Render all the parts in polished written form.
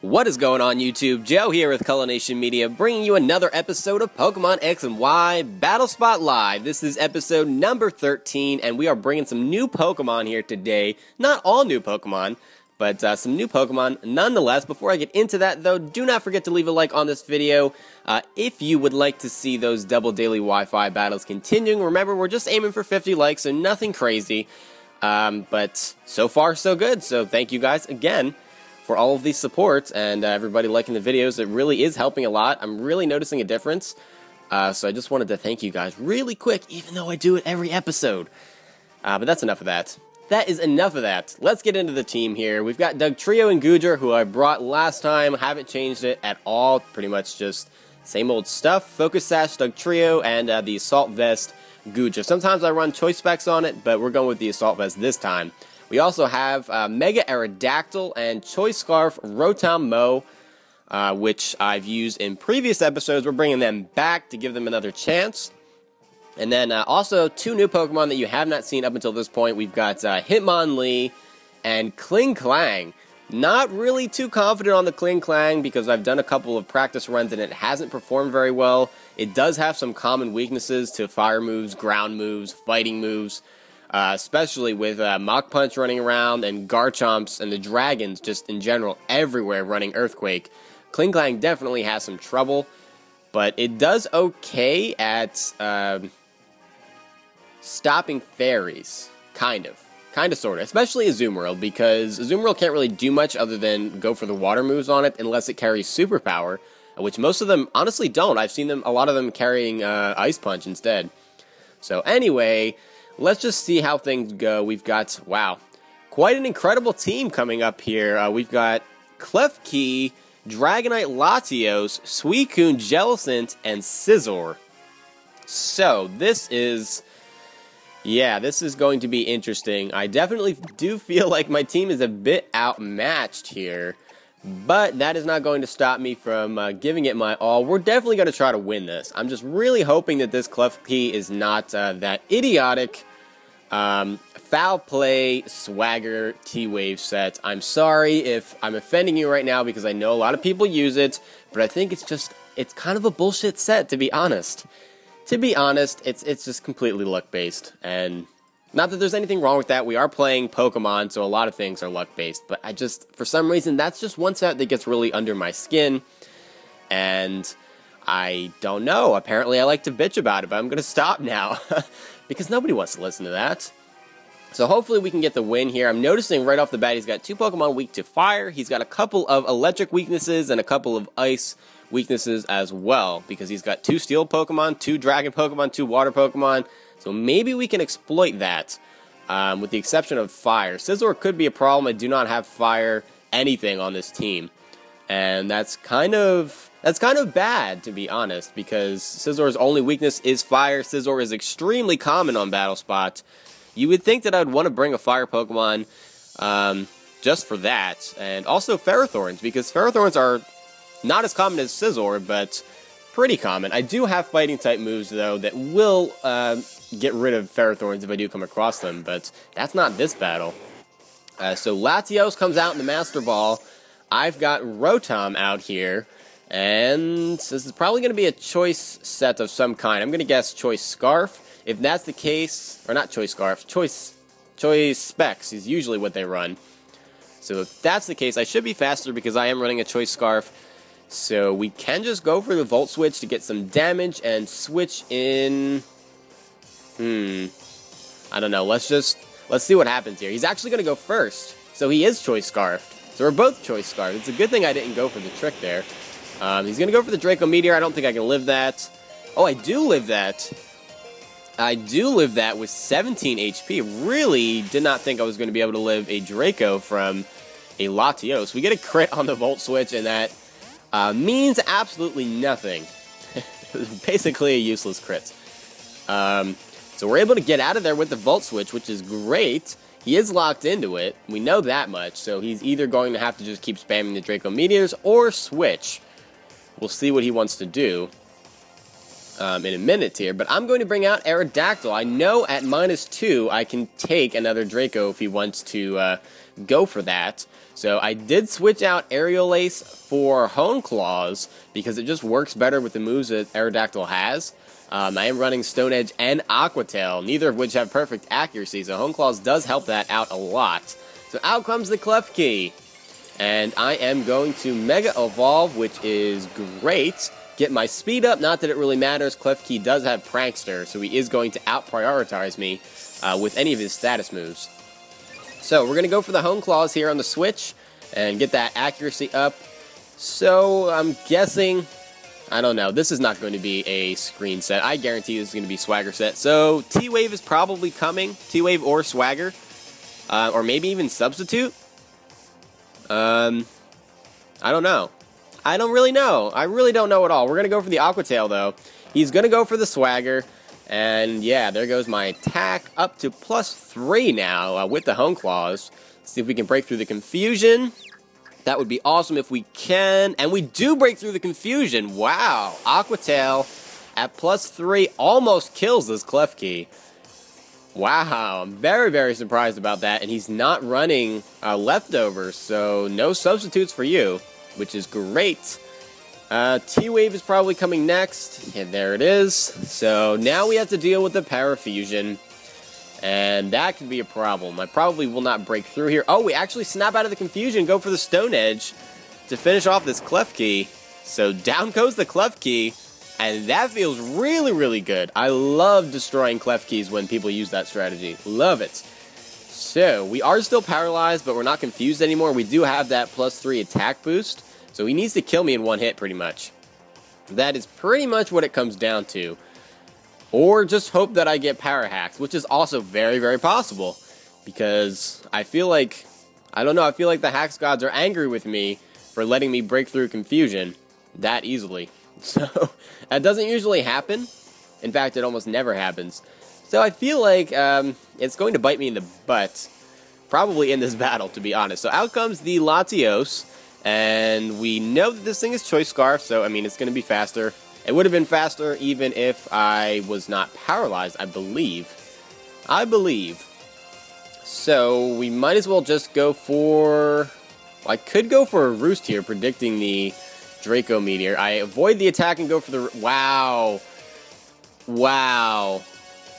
What is going on YouTube? Joe here with Culination Media, bringing you another episode of Pokemon X and Y Battle Spot Live. This is episode number 13, and we are bringing some new Pokemon here today. Not all new Pokemon, but some new Pokemon nonetheless. Before I get into that, though, do not forget to leave a like on this video if you would like to see those double daily Wi-Fi battles continuing. Remember, we're just aiming for 50 likes, so nothing crazy. But so far, so good. So thank you guys again for all of these supports and everybody liking the videos. It really is helping a lot. I'm really noticing a difference. So I just wanted to thank you guys really quick, even though I do it every episode. But that's enough of that. That is enough of that. Let's get into the team here. We've got Dugtrio and Goodra, who I brought last time. Haven't changed it at all. Pretty much just same old stuff. Focus Sash, Dugtrio, and the Assault Vest, Goodra. Sometimes I run choice specs on it, but we're going with the Assault Vest this time. We also have Mega Aerodactyl and Choice Scarf Rotom Mo, which I've used in previous episodes. We're bringing them back to give them another chance. And then also two new Pokemon that you have not seen up until this point. We've got Hitmonlee and Klinklang. Not really too confident on the Klinklang because I've done a couple of practice runs and it hasn't performed very well. It does have some common weaknesses to fire moves, ground moves, fighting moves. Especially with Mach Punch running around and Garchomps and the Dragons just in general everywhere running Earthquake. Klinklang definitely has some trouble, but it does okay at stopping fairies, kind of, sort of, especially Azumarill, because Azumarill can't really do much other than go for the water moves on it unless it carries Superpower, which most of them honestly don't. I've seen a lot of them carrying Ice Punch instead. So anyway, let's just see how things go. We've got, wow, quite an incredible team coming up here. We've got Klefki, Dragonite Latios, Suicune, Jellicent, and Scizor. So, this is going to be interesting. I definitely do feel like my team is a bit outmatched here, but that is not going to stop me from giving it my all. We're definitely going to try to win this. I'm just really hoping that this Klefki is not that idiotic foul play swagger T-Wave set. I'm sorry if I'm offending you right now because I know a lot of people use it, but I think it's kind of a bullshit set, to be honest. To be honest, it's just completely luck-based, and not that there's anything wrong with that. We are playing Pokemon, so a lot of things are luck-based, but for some reason, that's just one set that gets really under my skin, and I don't know. Apparently, I like to bitch about it, but I'm going to stop now, because nobody wants to listen to that. So hopefully we can get the win here. I'm noticing right off the bat he's got two Pokemon weak to fire. He's got a couple of electric weaknesses and a couple of ice weaknesses as well, because he's got two steel Pokemon, two dragon Pokemon, two water Pokemon. So maybe we can exploit that, with the exception of fire. Scizor could be a problem. I do not have fire anything on this team, and that's kind of bad, to be honest, because Scizor's only weakness is fire. Scizor is extremely common on Battle Spot. You would think that I'd want to bring a fire Pokemon just for that, and also Ferrothorns, because Ferrothorns are not as common as Scizor, but pretty common. I do have fighting type moves, though, that will get rid of Ferrothorns if I do come across them, but that's not this battle. So Latios comes out in the Master Ball. I've got Rotom out here, and this is probably going to be a choice set of some kind. I'm going to guess Choice Scarf. If that's the case, or not Choice Scarf, Choice Specs is usually what they run. So if that's the case, I should be faster because I am running a Choice Scarf. So we can just go for the Volt Switch to get some damage and switch in. I don't know. Let's see what happens here. He's actually going to go first. So he is Choice Scarfed. So we're both Choice Scarfed. It's a good thing I didn't go for the trick there. He's going to go for the Draco Meteor. I don't think I can live that. Oh, I do live that. I do live that with 17 HP. Really did not think I was going to be able to live a Draco from a Latios. We get a crit on the Volt Switch, and that means absolutely nothing. Basically a useless crit. So we're able to get out of there with the Volt Switch, which is great. He is locked into it. We know that much. So he's either going to have to just keep spamming the Draco Meteors or switch. We'll see what he wants to do in a minute here. But I'm going to bring out Aerodactyl. I know at -2 I can take another Draco if he wants to go for that. So I did switch out Aerial Ace for Hone Claws because it just works better with the moves that Aerodactyl has. I am running Stone Edge and Aqua Tail, neither of which have perfect accuracy, so Hone Claws does help that out a lot. So out comes the Klefki, and I am going to Mega Evolve, which is great. Get my speed up, not that it really matters. Klefki does have Prankster, so he is going to out-prioritize me with any of his status moves. So we're going to go for the Hone Claws here on the Switch and get that accuracy up. So I'm guessing, I don't know, this is not going to be a screen set. I guarantee this is going to be Swagger set. So T-Wave is probably coming, T-Wave or Swagger, or maybe even Substitute. I don't know. I don't really know. I really don't know at all. We're going to go for the Aqua Tail, though. He's going to go for the Swagger. And yeah, there goes my attack up to +3 now with the Hone Claws. Let's see if we can break through the confusion. That would be awesome if we can. And we do break through the confusion. Wow. Aqua Tail at +3 almost kills this Klefki. Wow. I'm very, very surprised about that. And he's not running leftovers, so no substitutes for you, which is great. T-Wave is probably coming next. Yeah, there it is. So now we have to deal with the Parafusion. And that could be a problem. I probably will not break through here. Oh, we actually snap out of the confusion, go for the Stone Edge to finish off this Klefki. So down goes the Klefki. And that feels really, really good. I love destroying Klefkis when people use that strategy. Love it. So we are still paralyzed, but we're not confused anymore. We do have that +3 attack boost. So he needs to kill me in one hit, pretty much. That is pretty much what it comes down to. Or just hope that I get Power Hacks, which is also very, very possible. Because I feel like, I don't know, I feel like the Hacks gods are angry with me for letting me break through confusion that easily. So, that doesn't usually happen. In fact, it almost never happens. So I feel like it's going to bite me in the butt. Probably in this battle, to be honest. So out comes the Latios. And we know that this thing is Choice Scarf, so, I mean, it's going to be faster. It would have been faster even if I was not paralyzed, I believe. So, we might as well just go for... Well, I could go for a Roost here, predicting the Draco Meteor. I avoid the attack and go for the... Wow. Wow.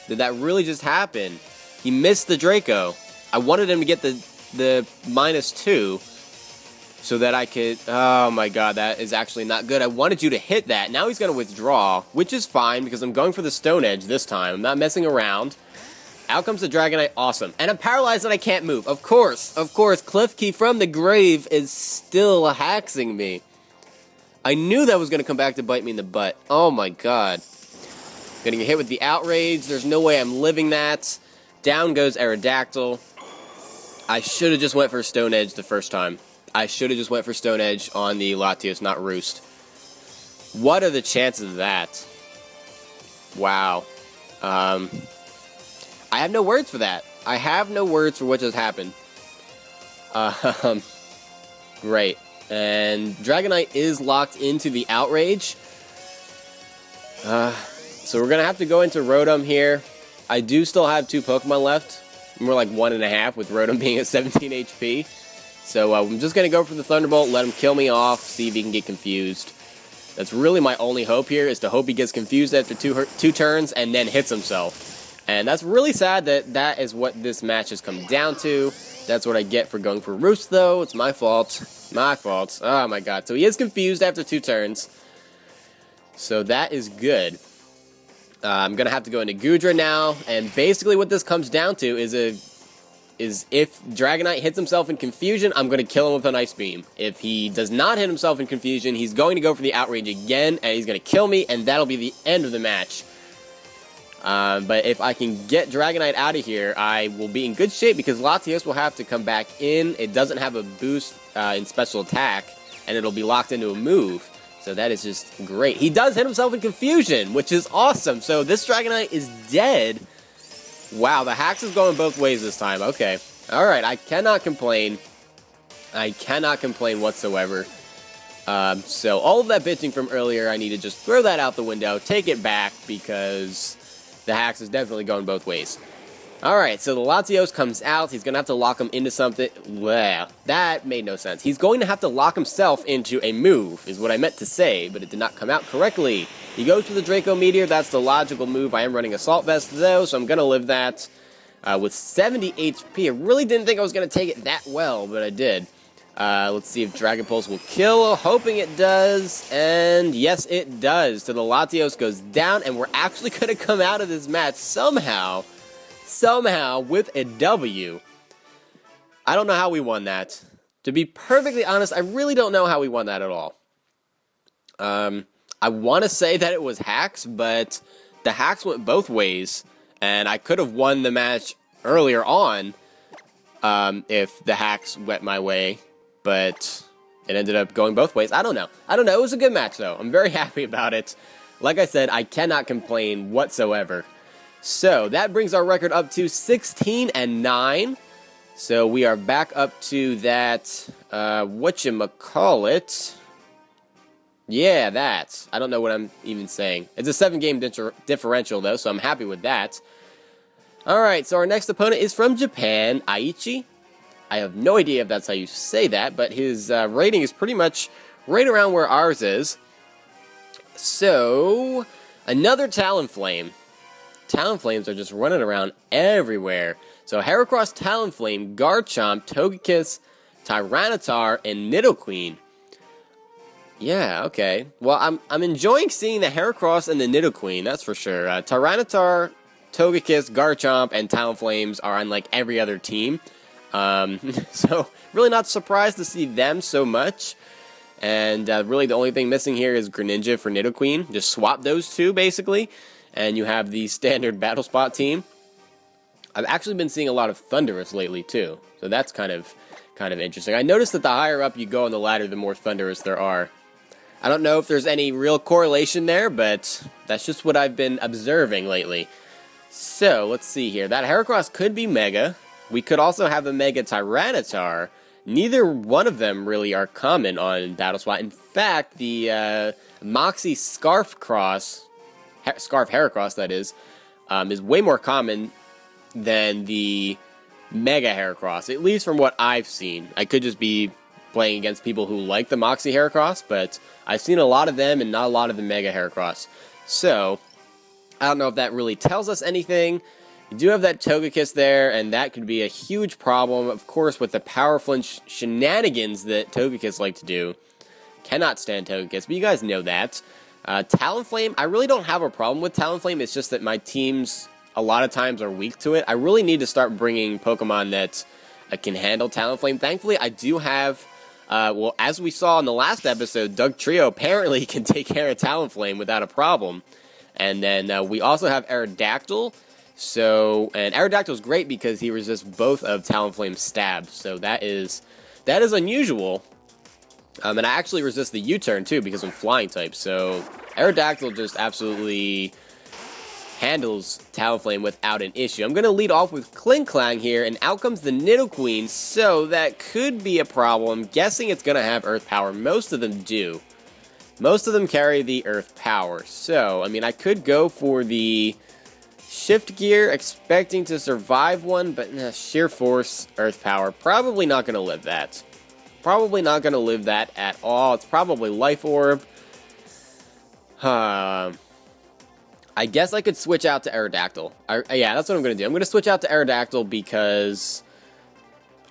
Did that really just happen? He missed the Draco. I wanted him to get the -2... so that I could... Oh my god, that is actually not good. I wanted you to hit that. Now he's going to withdraw, which is fine because I'm going for the Stone Edge this time. I'm not messing around. Out comes the Dragonite. Awesome. And I'm paralyzed and I can't move. Of course. Klefki from the grave is still haxing me. I knew that was going to come back to bite me in the butt. Oh my god. Gonna get hit with the Outrage. There's no way I'm living that. Down goes Aerodactyl. I should have just went for Stone Edge the first time. I should have just went for Stone Edge on the Latios, not Roost. What are the chances of that? Wow. I have no words for that. I have no words for what just happened. Great. And Dragonite is locked into the Outrage. So we're going to have to go into Rotom here. I do still have 2 Pokemon left. More like 1.5 with Rotom being at 17 HP. So I'm just going to go for the Thunderbolt, let him kill me off, see if he can get confused. That's really my only hope here, is to hope he gets confused after two turns and then hits himself. And that's really sad that that is what this match has come down to. That's what I get for going for Roost, though. It's my fault. My fault. Oh my god. So he is confused after 2 turns. So that is good. I'm going to have to go into Goodra now. And basically what this comes down to is if Dragonite hits himself in confusion, I'm going to kill him with an Ice Beam. If he does not hit himself in confusion, he's going to go for the Outrage again, and he's going to kill me, and that'll be the end of the match. But if I can get Dragonite out of here, I will be in good shape, because Latios will have to come back in. It doesn't have a boost in special attack, and it'll be locked into a move. So that is just great. He does hit himself in confusion, which is awesome. So this Dragonite is dead. Wow, the hacks is going both ways this time. Okay. Alright, I cannot complain. I cannot complain whatsoever. So all of that bitching from earlier, I need to just throw that out the window, take it back, because the hacks is definitely going both ways. Alright, so the Latios comes out. He's going to have to lock him into something. Well, that made no sense. He's going to have to lock himself into a move, is what I meant to say, but it did not come out correctly. He goes for the Draco Meteor. That's the logical move. I am running Assault Vest, though, so I'm going to live that. With 70 HP, I really didn't think I was going to take it that well, but I did. Let's see if Dragon Pulse will kill. Hoping it does. And yes, it does. So the Latios goes down, and we're actually going to come out of this match somehow with a W. I don't know how we won that. To be perfectly honest, I really don't know how we won that at all. I want to say that it was hacks, but the hacks went both ways, and I could have won the match earlier on if the hacks went my way, but it ended up going both ways. I don't know. It was a good match, though. I'm very happy about it. Like I said, I cannot complain whatsoever. So, that brings our record up to 16-9. So, we are back up to that, whatchamacallit. Yeah, that. I don't know what I'm even saying. It's a 7-game differential, though, so I'm happy with that. Alright, so our next opponent is from Japan, Aichi. I have no idea if that's how you say that, but his rating is pretty much right around where ours is. So, another Talonflame. Talonflames are just running around everywhere. So Heracross, Talonflame, Garchomp, Togekiss, Tyranitar, and Nidoqueen. Yeah, okay. Well, I'm enjoying seeing the Heracross and the Nidoqueen, that's for sure. Tyranitar, Togekiss, Garchomp, and Talonflames are on like every other team. So really not surprised to see them so much. And really the only thing missing here is Greninja for Nidoqueen. Just swap those two basically. And you have the standard Battle Spot team. I've actually been seeing a lot of Thundurus lately, too. So that's kind of interesting. I noticed that the higher up you go on the ladder, the more Thundurus there are. I don't know if there's any real correlation there, but that's just what I've been observing lately. So, let's see here. That Heracross could be Mega. We could also have a Mega Tyranitar. Neither one of them really are common on Battle Spot. In fact, the Moxie Scarf Heracross, that is way more common than the Mega Heracross, at least from what I've seen. I could just be playing against people who like the Moxie Heracross, but I've seen a lot of them and not a lot of the Mega Heracross. So, I don't know if that really tells us anything. You do have that Togekiss there, and that could be a huge problem, of course, with the Power Flinch shenanigans that Togekiss like to do. Cannot stand Togekiss, but you guys know that. Talonflame, I really don't have a problem with Talonflame, it's just that my teams a lot of times are weak to it. I really need to start bringing Pokemon that can handle Talonflame. Thankfully, I do have, well, as we saw in the last episode, Doug Trio apparently can take care of Talonflame without a problem. And then we also have Aerodactyl. So, and Aerodactyl is great because he resists both of Talonflame's stabs. So that is unusual. And I actually resist the U-turn too because I'm flying type. So Aerodactyl just absolutely handles Talonflame without an issue. I'm going to lead off with Klinklang here, and out comes the Nidoqueen. So that could be a problem. Guessing it's going to have Earth Power. Most of them do. Most of them carry the Earth Power. So, I mean, I could go for the Shift Gear, expecting to survive one, but Sheer Force, Earth Power. Probably not going to live that. Probably not going to live that at all. It's probably Life Orb. I guess I could switch out to Aerodactyl. Yeah, that's what I'm going to do. I'm going to switch out to Aerodactyl because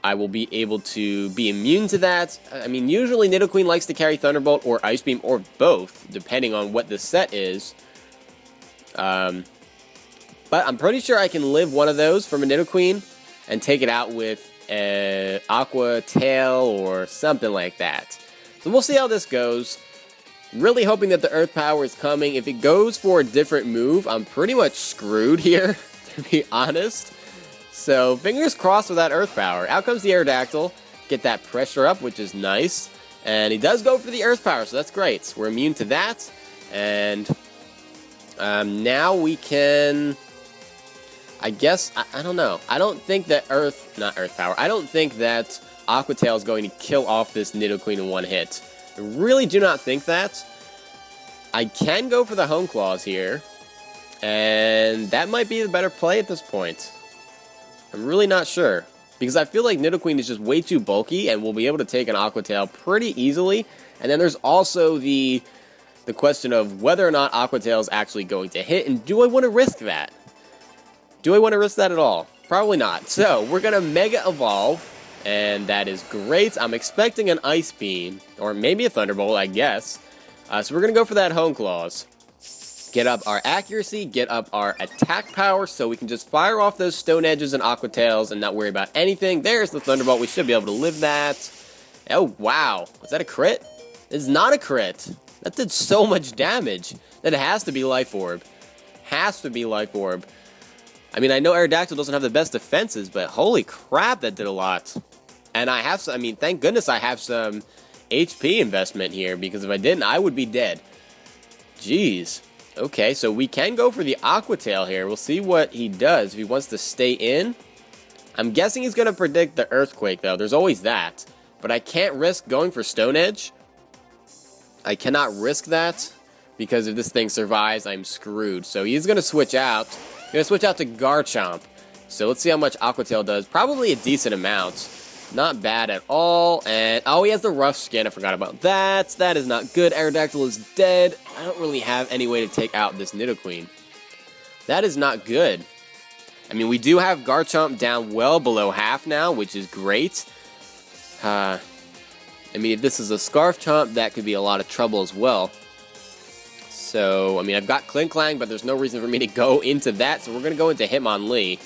I will be able to be immune to that. I mean, usually Nidoqueen likes to carry Thunderbolt or Ice Beam or both, depending on what the set is. But I'm pretty sure I can live one of those from a Nidoqueen and take it out with Aqua Tail or something like that. So we'll see how this goes. Really hoping that the Earth Power is coming. If it goes for a different move, I'm pretty much screwed here, to be honest. So fingers crossed with that Earth Power. Out comes the Aerodactyl. Get that pressure up, which is nice. And he does go for the Earth Power, so that's great. We're immune to that. And now we can... I guess, I don't know. I don't think that not Earth Power, I don't think that Aqua Tail is going to kill off this Nidoqueen in one hit. I really do not think that. I can go for the Home Claws here, and that might be the better play at this point. I'm really not sure. Because I feel like Nidoqueen is just way too bulky and will be able to take an Aqua Tail pretty easily. And then there's also the question of whether or not Aqua Tail is actually going to hit, and do I want to risk that? Do I want to risk that at all? Probably not. So, we're going to Mega Evolve, and that is great. I'm expecting an Ice Beam, or maybe a Thunderbolt, I guess. So we're going to go for that Hone Claws. Get up our accuracy, get up our attack power, so we can just fire off those Stone Edges and Aqua Tails and not worry about anything. There's the Thunderbolt. We should be able to live that. Oh, wow. Was that a crit? It's not a crit. That did so much damage. That has to be Life Orb. Has to be Life Orb. I mean, I know Aerodactyl doesn't have the best defenses, but holy crap, that did a lot. And I have some, I mean, thank goodness I have some HP investment here, because if I didn't, I would be dead. Jeez. Okay, so we can go for the Aqua Tail here. We'll see what he does if he wants to stay in. I'm guessing he's going to predict the Earthquake, though. There's always that. But I can't risk going for Stone Edge. I cannot risk that, because if this thing survives, I'm screwed. So he's going to switch out. He's going to switch out to Garchomp. So let's see how much Aqua Tail does. Probably a decent amount. Not bad at all. And, oh, he has the Rough Skin. I forgot about that. That is not good. Aerodactyl is dead. I don't really have any way to take out this Nidoqueen. That is not good. I mean, we do have Garchomp down well below half now, which is great. I mean, if this is a Scarf Chomp, that could be a lot of trouble as well. So, I mean, I've got Klinklang, but there's no reason for me to go into that. So we're going to go into Hitmonlee,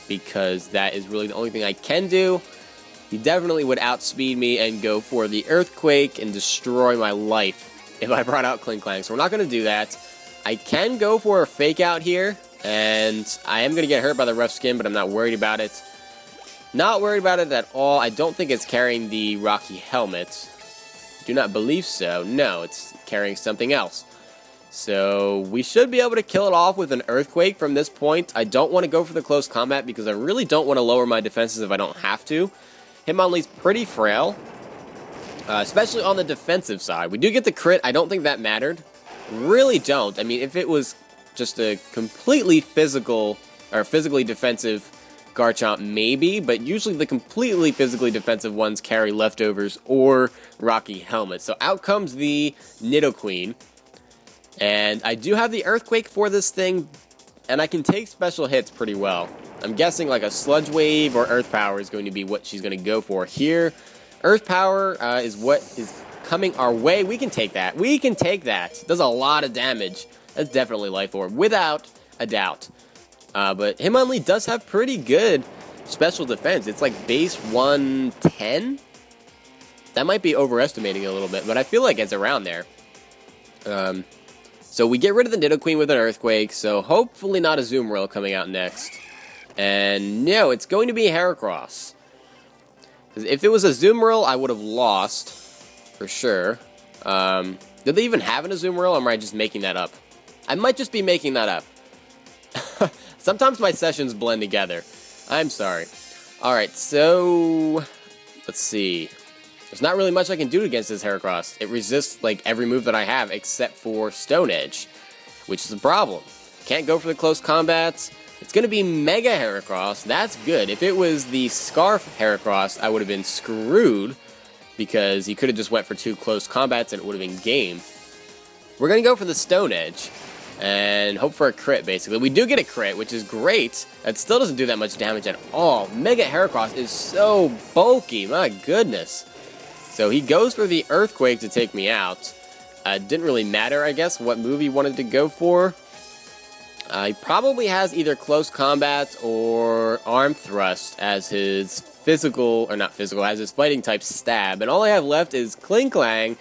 because that is really the only thing I can do. He definitely would outspeed me and go for the Earthquake and destroy my life if I brought out Klinklang. So we're not going to do that. I can go for a Fake Out here, and I am going to get hurt by the Rough Skin, but I'm not worried about it. Not worried about it at all. I don't think it's carrying the Rocky Helmet. Do not believe so. No, it's carrying something else. So we should be able to kill it off with an Earthquake from this point. I don't want to go for the close combat because I really don't want to lower my defenses if I don't have to. Hitmonlee's pretty frail, especially on the defensive side. We do get the crit. I don't think that mattered. Really don't. I mean, if it was just a completely physical or physically defensive Garchomp, maybe, but usually the completely physically defensive ones carry Leftovers or Rocky Helmet. So out comes the Nidoqueen. And I do have the Earthquake for this thing, and I can take special hits pretty well. I'm guessing like a Sludge Wave or Earth Power is going to be what she's going to go for here. Earth Power is what is coming our way. We can take that. We can take that. Does a lot of damage. That's definitely Life Orb, without a doubt. But Hitmonlee does have pretty good special defense. It's like base 110? That might be overestimating a little bit, but I feel like it's around there. So we get rid of the Nidoqueen with an Earthquake, so hopefully not a Azumarill coming out next. And no, it's going to be Heracross. If it was a Azumarill, I would have lost, for sure. Did they even have an Azumarill, or am I just making that up? I might just be making that up. Sometimes my sessions blend together. I'm sorry. Alright, so let's see. There's not really much I can do against this Heracross. It resists like every move that I have except for Stone Edge, which is a problem. Can't go for the close combats. It's going to be Mega Heracross. That's good. If it was the Scarf Heracross, I would have been screwed because he could have just went for 2 close combats and it would have been game. We're going to go for the Stone Edge and hope for a crit, basically. We do get a crit, which is great. That still doesn't do that much damage at all. Mega Heracross is so bulky. My goodness. So he goes for the Earthquake to take me out. Didn't really matter, I guess, what move he wanted to go for. He probably has either Close Combat or Arm Thrust as his physical, or not physical, as his fighting type Stab. And all I have left is Klinklang.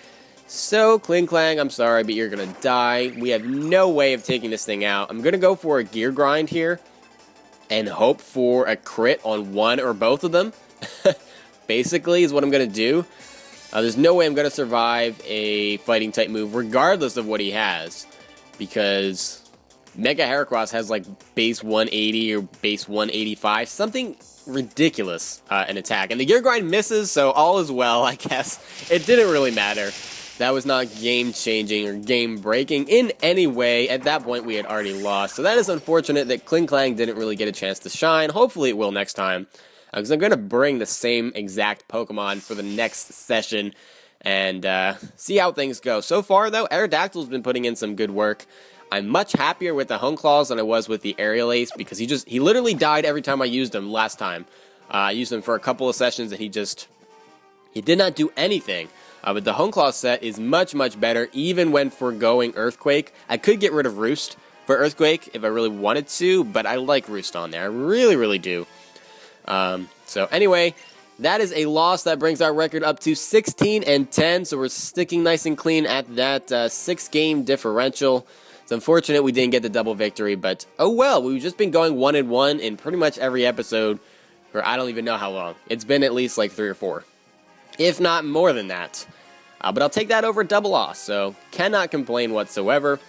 So, Klinklang, I'm sorry, but you're going to die. We have no way of taking this thing out. I'm going to go for a Gear Grind here and hope for a crit on one or both of them. Basically, is what I'm going to do. There's no way I'm going to survive a fighting type move, regardless of what he has. Because Mega Heracross has like base 180 or base 185, something ridiculous in attack. And the Gear Grind misses, so all is well, I guess. It didn't really matter. That was not game-changing or game-breaking in any way. At that point, we had already lost. So that is unfortunate that Kling Klang didn't really get a chance to shine. Hopefully it will next time. Because I'm going to bring the same exact Pokemon for the next session and see how things go. So far, though, Aerodactyl's been putting in some good work. I'm much happier with the Honeclaws than I was with the Aerial Ace because he literally died every time I used him last time. I used him for a couple of sessions and he did not do anything. But the Honeclaw set is much, much better, even when foregoing Earthquake. I could get rid of Roost for Earthquake if I really wanted to, but I like Roost on there. I really, really do. So anyway, that is a loss. That brings our record up to 16-10, so we're sticking nice and clean at that 6-game differential. It's unfortunate we didn't get the double victory, but oh well. We've just been going 1-1 in pretty much every episode for I don't even know how long. It's been at least like 3 or 4. If not more than that. But I'll take that over a double loss, so cannot complain whatsoever.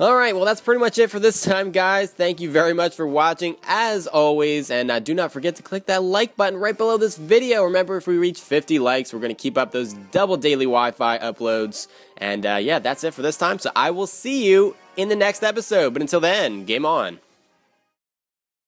Alright, well that's pretty much it for this time, guys. Thank you very much for watching, as always, and do not forget to click that like button right below this video. Remember, if we reach 50 likes, we're going to keep up those double daily Wi-Fi uploads. And yeah, that's it for this time, so I will see you in the next episode. But until then, game on.